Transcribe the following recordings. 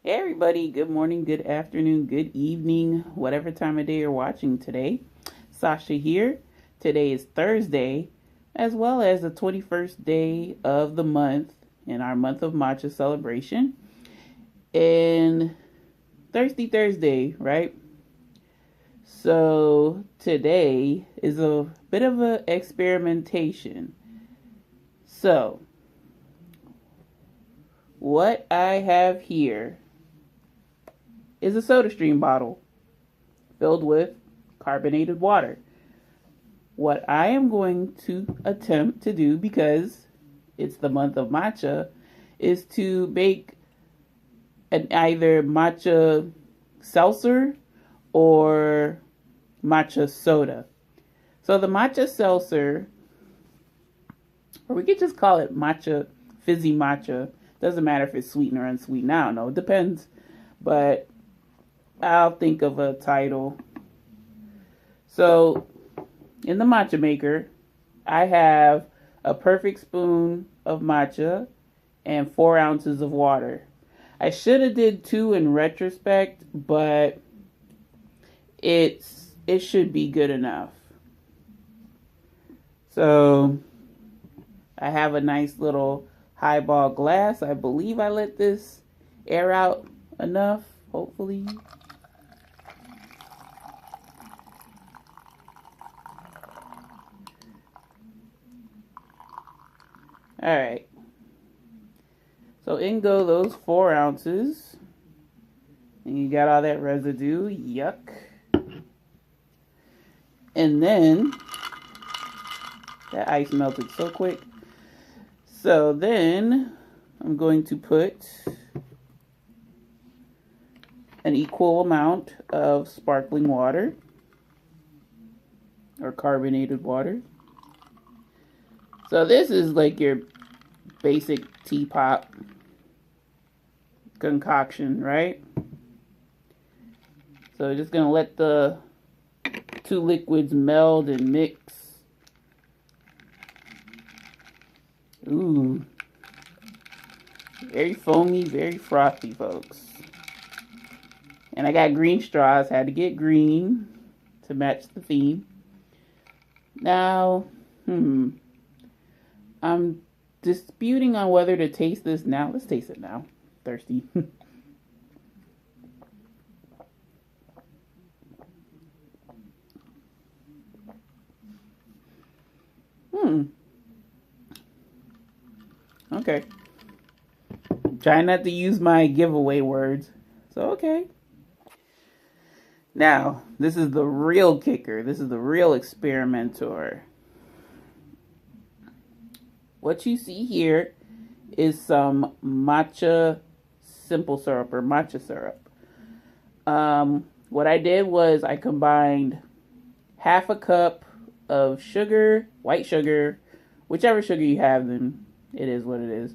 Hey everybody, good morning, good afternoon, good evening, whatever time of day you're watching today. Sasha here. Today is Thursday, as well as the 21st day of the month in our month of matcha celebration. And Thirsty Thursday, right? So today is a bit of an experimentation. So, what I have here is a soda stream bottle filled with carbonated water. What I am going to attempt to do, because it's the month of matcha, is to make an either matcha seltzer or matcha soda. So the matcha seltzer, or we could just call it matcha, fizzy matcha. Doesn't matter if it's sweetened or unsweetened. I don't know. It depends. But I'll think of a title. So in the matcha maker, I have a perfect spoon of matcha and 4 ounces of water. I should have did 2 in retrospect, but it should be good enough. So I have a nice little highball glass. I believe I let this air out enough, hopefully. All right. So in go those 4 ounces. And you got all that residue. Yuck. And then, that ice melted so quick. So then, I'm going to put an equal amount of sparkling water. Or carbonated water. So this is like your basic teapot concoction, right? So just gonna let the 2 liquids meld and mix. Ooh, very foamy, very frothy, folks. And I got green straws. Had to get green to match the theme. Now, I'm disputing on whether to taste this now. Let's taste it now. Thirsty. Okay. Trying not to use my giveaway words. So, okay. Now, this is the real kicker. This is the real experimenter. What you see here is some matcha simple syrup or matcha syrup. What I did was I combined half a cup of sugar, white sugar, whichever sugar you have, then it is what it is.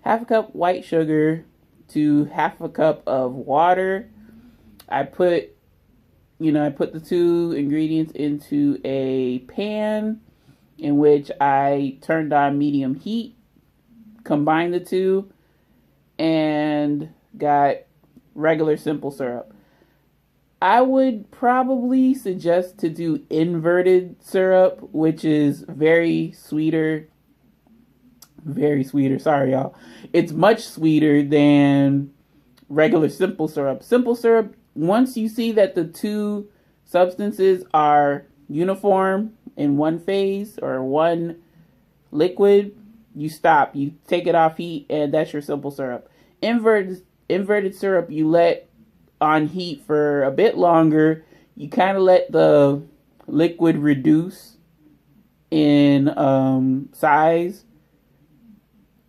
Half a cup white sugar to half a cup of water. I put the 2 ingredients into a pan in which I turned on medium heat, combined the 2, and got regular simple syrup. I would probably suggest to do inverted syrup, which is very sweeter. Very sweeter. Sorry, y'all. It's much sweeter than regular simple syrup. Simple syrup, once you see that the 2 substances are uniform in one phase or one liquid, you stop. You take it off heat, and that's your simple syrup. Inverted syrup, you let on heat for a bit longer. You kind of let the liquid reduce in size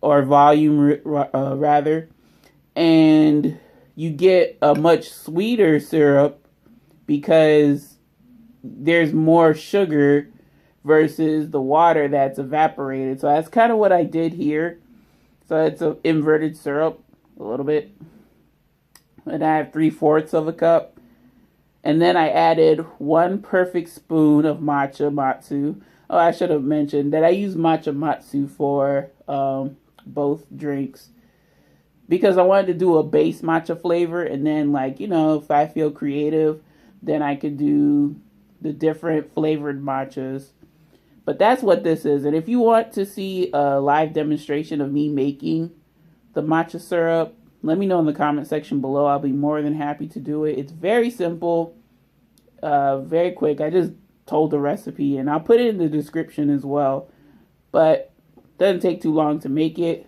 or volume, rather, and you get a much sweeter syrup because there's more sugar versus the water that's evaporated. So that's kind of what I did here. So it's an inverted syrup, a little bit. And I have 3/4 of a cup. And then I added 1 perfect spoon of matcha matsu. Oh, I should have mentioned that I use matcha matsu for both drinks. because I wanted to do a base matcha flavor, and then like, you know, if I feel creative, then I could do the different flavored matchas. But that's what this is. And if you want to see a live demonstration of me making the matcha syrup, let me know in the comment section below. I'll be more than happy to do it. It's very simple, very quick. I just told the recipe, and I'll put it in the description as well. But it doesn't take too long to make it.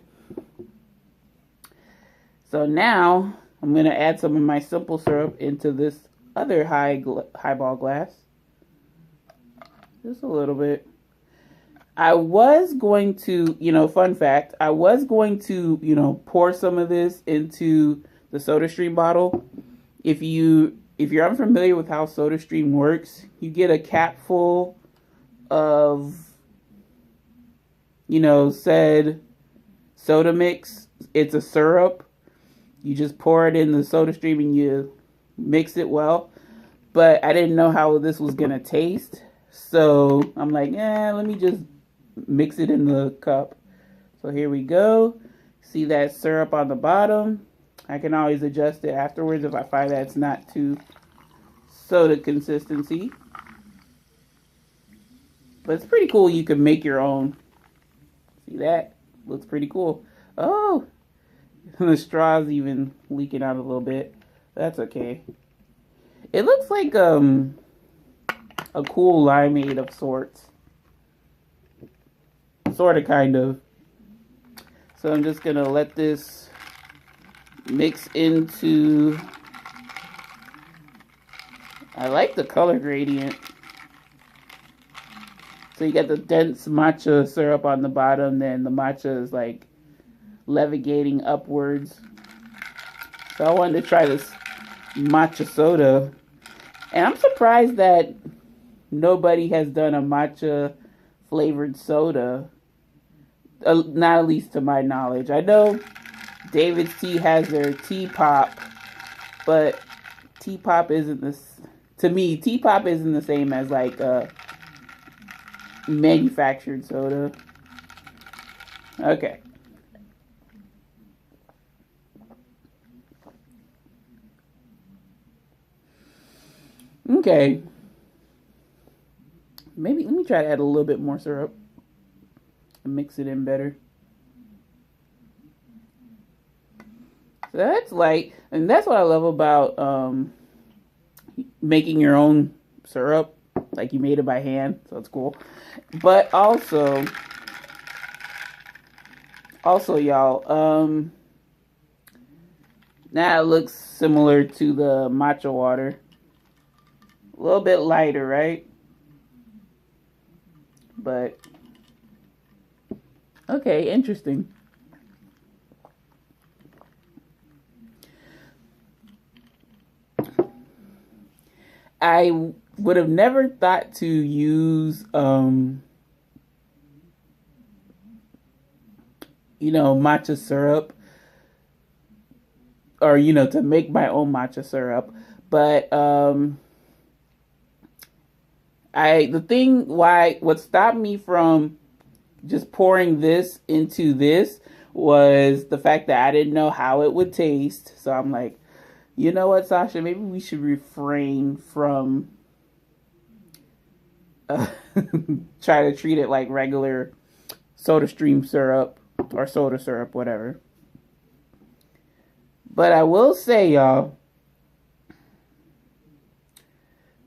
So now I'm going to add some of my simple syrup into this other highball glass. Just a little bit. I was going to, you know, fun fact, I was going to, you know, pour some of this into the SodaStream bottle. If you're unfamiliar with how SodaStream works, you get a cap full of, you know, said soda mix. It's a syrup. You just pour it in the SodaStream and you mix it well. But I didn't know how this was going to taste. So I'm like, let me just mix it in the cup. So here we go. See that syrup on the bottom? I can always adjust it afterwards if I find that it's not too soda consistency. But it's pretty cool. You can make your own. See that? Looks pretty cool. Oh, the straw's even leaking out a little bit. That's okay. It looks like a cool limeade of sorts. Sort of, kind of. So I'm just going to let this mix into... I like the color gradient. So you got the dense matcha syrup on the bottom, then the matcha is like levigating upwards. So I wanted to try this matcha soda. And I'm surprised that nobody has done a matcha flavored soda. Not at least to my knowledge. I know David's Tea has their tea pop, but tea pop isn't this. To me, tea pop isn't the same as like a manufactured soda. Okay. Okay. Maybe let me try to add a little bit more syrup and mix it in better. So that's light, and that's what I love about making your own syrup, like you made it by hand, so it's cool. But also y'all, now it looks similar to the matcha water. A little bit lighter, right? But okay, interesting. I would have never thought to use, you know, matcha syrup, or, you know, to make my own matcha syrup. But, what stopped me from just pouring this into this was the fact that I didn't know how it would taste. So I'm like, you know what, Sasha, maybe we should refrain from try to treat it like regular SodaStream syrup or soda syrup, whatever. But I will say, y'all,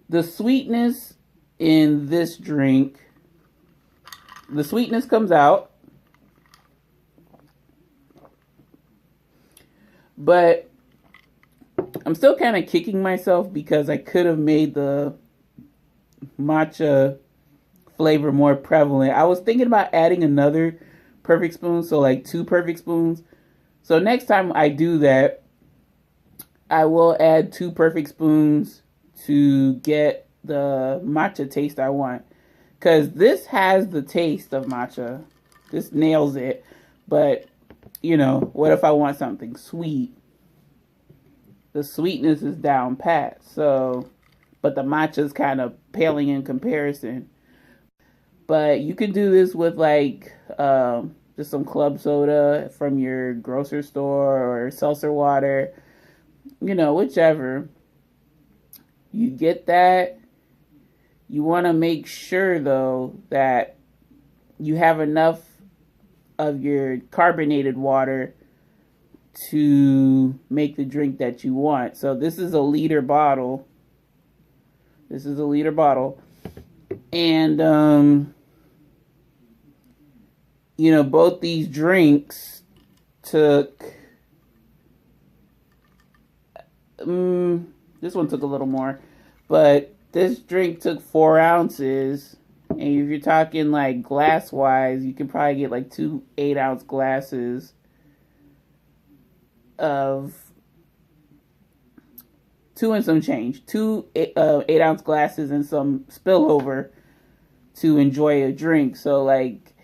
the sweetness in this drink, the sweetness comes out, but I'm still kind of kicking myself because I could have made the matcha flavor more prevalent. I was thinking about adding another perfect spoon, so like 2 perfect spoons. So next time I do that, I will add 2 perfect spoons to get the matcha taste I want. Because this has the taste of matcha. This nails it. But, you know, what if I want something sweet? The sweetness is down pat. So, but the matcha is kind of paling in comparison. But you can do this with like just some club soda from your grocery store or seltzer water, whichever. You get that. You want to make sure, though, that you have enough of your carbonated water to make the drink that you want. So this is a liter bottle. And, both these drinks took, this one took a little more, but this drink took 4 ounces. And if you're talking like glass wise, you can probably get like 2 8-ounce glasses of 2 and some change, 2 8-ounce glasses and some spillover to enjoy a drink. So like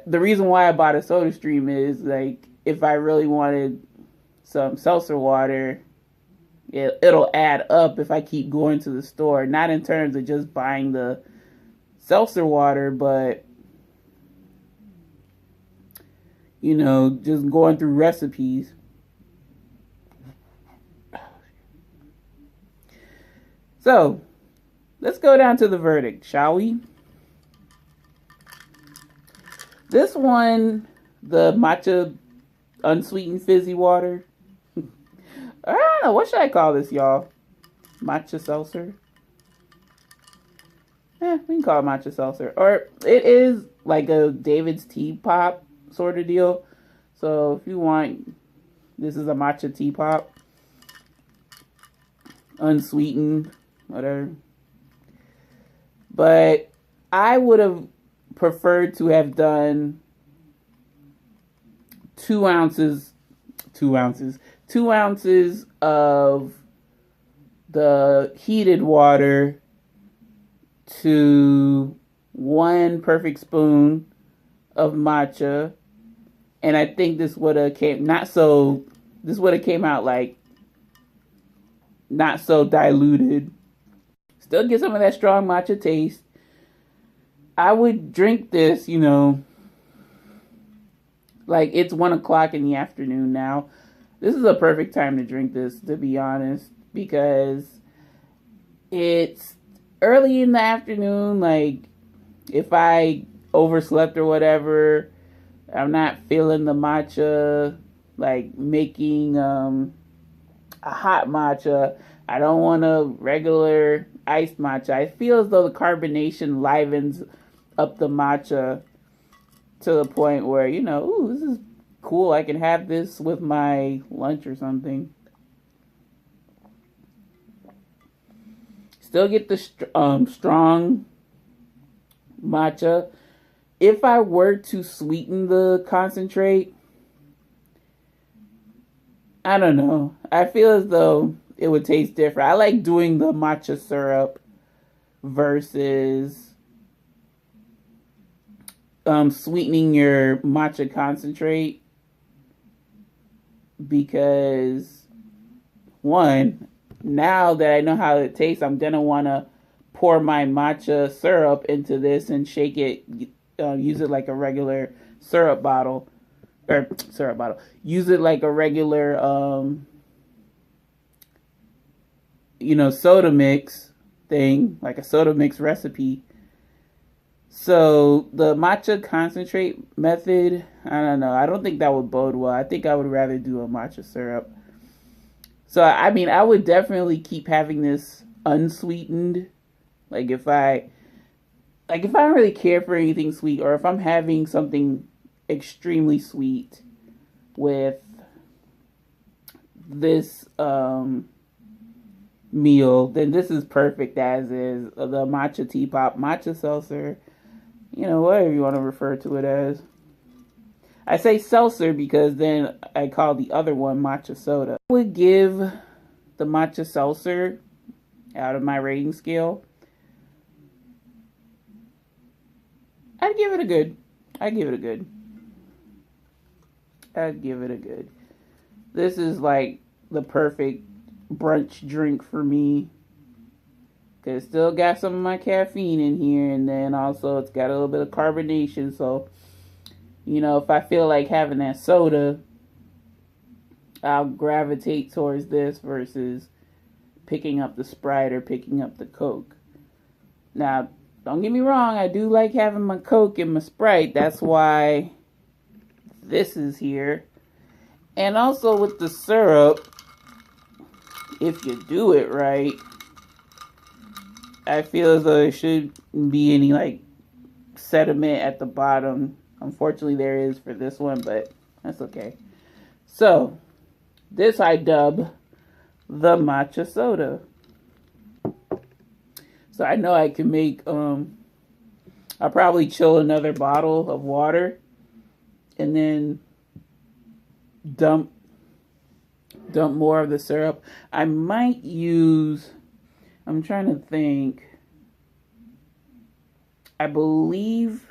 the reason why I bought a Soda Stream is like if I really wanted some seltzer water, it'll add up if I keep going to the store. Not in terms of just buying the seltzer water, but just going through recipes. So let's go down to the verdict, shall we? This one, the matcha unsweetened fizzy water. I don't know, what should I call this, y'all? Matcha seltzer? We can call it matcha seltzer. Or it is like a David's tea pop sort of deal. So if you want, this is a matcha tea pop. Unsweetened, whatever. But I would have preferred to have done 2 ounces of the heated water to 1 perfect spoon of matcha. And I think this would have came out like not so diluted. Still get some of that strong matcha taste. I would drink this, like it's 1 o'clock in the afternoon now. This is a perfect time to drink this, to be honest, because it's early in the afternoon. Like if I overslept or whatever, I'm not feeling the matcha, like making a hot matcha. I don't want a regular iced matcha. I feel as though the carbonation livens up the matcha to the point where, ooh, this is cool. I can have this with my lunch or something. Still get the strong matcha. If I were to sweeten the concentrate, I don't know. I feel as though it would taste different. I like doing the matcha syrup versus sweetening your matcha concentrate, because one, now that I know how it tastes, I'm gonna want to pour my matcha syrup into this and shake it, use it like a regular syrup bottle. Use it like a regular soda mix thing, like a soda mix recipe. So the matcha concentrate method, I don't know. I don't think that would bode well. I think I would rather do a matcha syrup. So, I mean, I would definitely keep having this unsweetened. Like if I don't really care for anything sweet, or if I'm having something extremely sweet with this meal, then this is perfect as is. The matcha tea pop, matcha seltzer, whatever you want to refer to it as. I say seltzer because then I call the other one matcha soda. I would give the matcha seltzer, out of my rating scale, I'd give it a good. This is like the perfect brunch drink for me. Cause it still got some of my caffeine in here, and then also it's got a little bit of carbonation. So, You know, if I feel like having that soda, I'll gravitate towards this versus picking up the Sprite or picking up the Coke. Now, don't get me wrong, I do like having my Coke and my Sprite. That's why this is here. And also with the syrup, if you do it right, I feel as though there shouldn't be any like sediment at the bottom. Unfortunately, there is for this one, but that's okay. So, this I dub the matcha soda. So I know I can make, I'll probably chill another bottle of water and then dump more of the syrup. I might use, I'm trying to think, I believe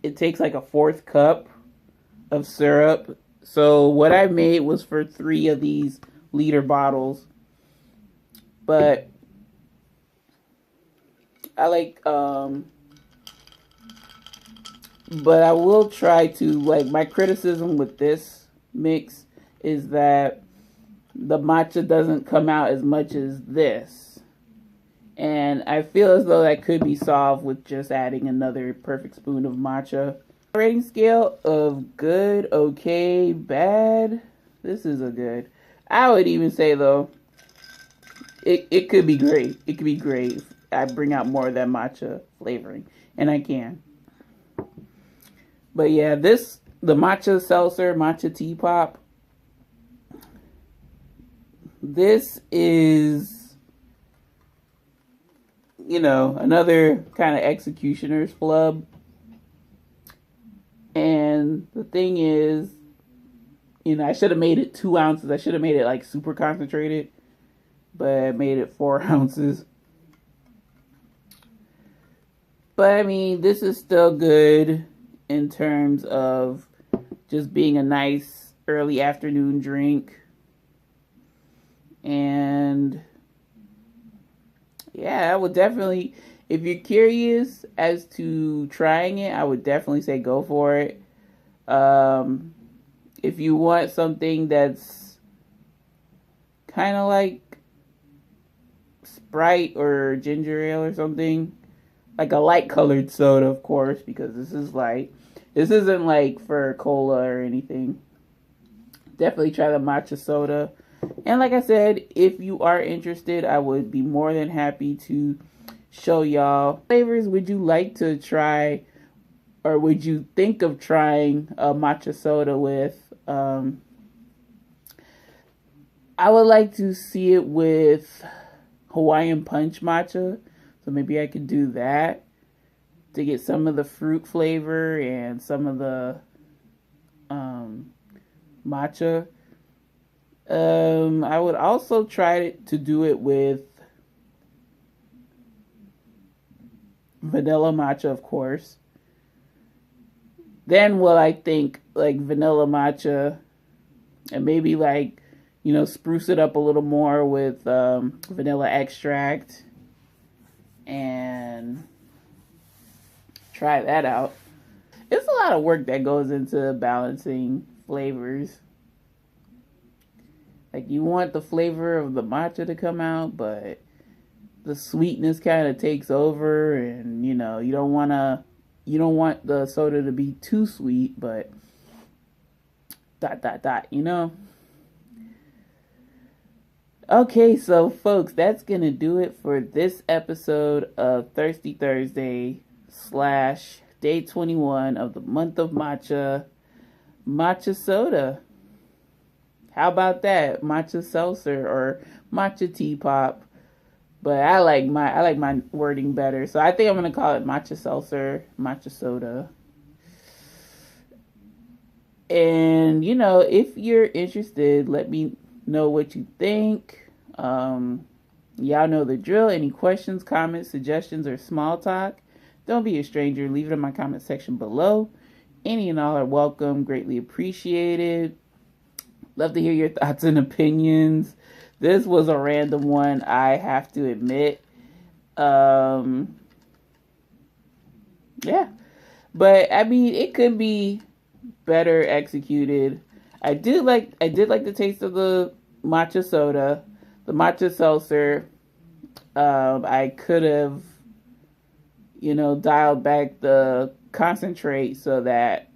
it takes like a 1/4 cup of syrup. So what I made was for 3 of these liter bottles. But I like, but I will try to, like, my criticism with this mix is that the matcha doesn't come out as much as this. And I feel as though that could be solved with just adding another perfect spoon of matcha. Rating scale of good, okay, bad. This is a good. I would even say, though, it could be great. It could be great if I bring out more of that matcha flavoring. And I can. But yeah, the matcha seltzer, matcha tea pop, this is, you know, another kind of executioner's flub. And the thing is, you know, I should have made it 2 ounces. I should have made it like super concentrated, but I made it 4 ounces. But I mean, this is still good in terms of just being a nice early afternoon drink. And yeah, I would definitely, if you're curious as to trying it, I would definitely say go for it. If you want something that's kind of like Sprite or ginger ale or something, like a light colored soda, of course, because this is light. This isn't like for cola or anything. Definitely try the matcha soda. And like I said, if you are interested, I would be more than happy to show y'all flavors would you like to try, or would you think of trying a matcha soda with. I would like to see it with Hawaiian Punch matcha, so maybe I could do that to get some of the fruit flavor and some of the matcha. I would also try to do it with vanilla matcha, of course. Then will I think like vanilla matcha, and maybe like, you know, spruce it up a little more with vanilla extract and try that out. It's a lot of work that goes into balancing flavors. Like, you want the flavor of the matcha to come out, but the sweetness kind of takes over, and you know, you don't want the soda to be too sweet, but you know. Okay, so folks, that's gonna do it for this episode of Thirsty Thursday / day 21 of the month of matcha soda. How about that? Matcha seltzer or matcha tea pop. But I like my wording better. So I think I'm going to call it matcha seltzer, matcha soda. And, you know, if you're interested, let me know what you think. Y'all know the drill. Any questions, comments, suggestions, or small talk, don't be a stranger. Leave it in my comment section below. Any and all are welcome. Greatly appreciated. Love to hear your thoughts and opinions. This was a random one, I have to admit. Yeah. But, I mean, it could be better executed. I did like the taste of the matcha soda, the matcha seltzer. I could have, dialed back the concentrate so that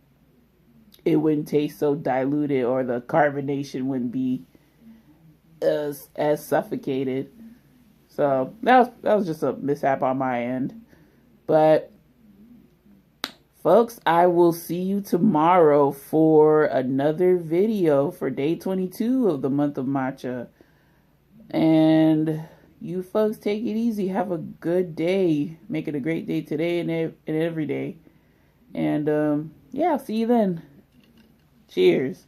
it wouldn't taste so diluted, or the carbonation wouldn't be as suffocated. So that was just a mishap on my end. But folks, I will see you tomorrow for another video for day 22 of the month of matcha. And you folks take it easy. Have a good day. Make it a great day today and every day. And yeah, I'll see you then. Cheers.